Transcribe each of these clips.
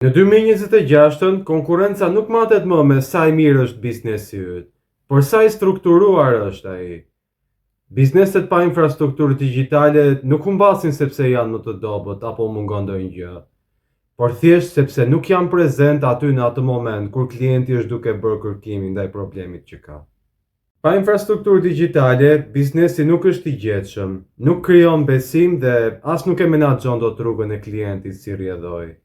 Në 2026, konkurenca nuk matet më me sa i mirë është biznesi yt, por sa i strukturuar është ai. Bizneset pa infrastrukturë digjitale nuk humbasin sepse janë më të dobët apo mungon ndonjë gjë, por thjesht sepse nuk janë prezent aty në atë moment kur klienti është duke bërë kërkimin ndaj problemit që ka. Pa infrastrukturë digjitale, biznesi nuk është i gjetshëm, nuk krijon besim dhe as nuk e menaxhon dot rrugën e klientit si rrjedhoj.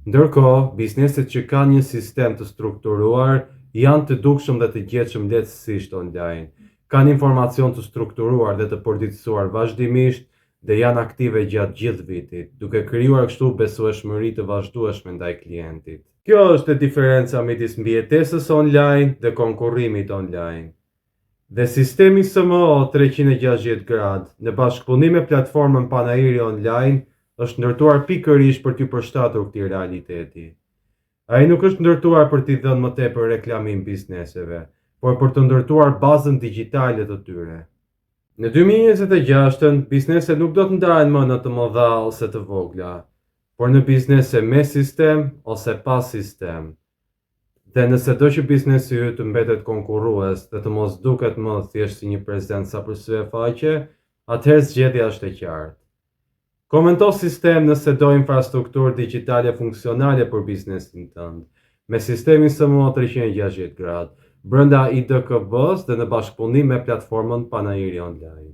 Ndërkohë, bizneset që kanë një sistem të strukturuar janë të dukshëm dhe të gjetshëm lehtësisht online, kanë informacion të strukturuar dhe të përditësuar vazhdimisht dhe janë aktive gjatë gjithë vitit, duke krijuar kështu besueshmëri të vazhdueshme ndaj klientit. Kjo është e diferenca midis mbijetesës online dhe konkurrimit online. Dhe sistemi SMO 360 gradë, në bashkëpunim me platformën Panajiri Online, është ndërtuar pikërisht për t'ju përshtatur këtij realiteti. Ai nuk është ndërtuar për t'i dhënë më tepër reklamim bizneseve, por për të ndërtuar bazën digjitale të tyre. Në 2026, bizneset nuk do të ndahen më në të mëdha ose të vogla, por në biznese me sistem ose pa sistem. Dhe nëse do që biznesi yt të mbetet konkurrues dhe të mos duket më thjesht si një prezencë sapërsye faqe, atëherë zgjedhja është e qartë. Komento sistem nëse do infrastrukturë digjitale funksionale për biznesin tënd, me sistemin SMO 360 gradë, brenda IDKB-s dhe në bashkëpunim me platformën Panajiri Online.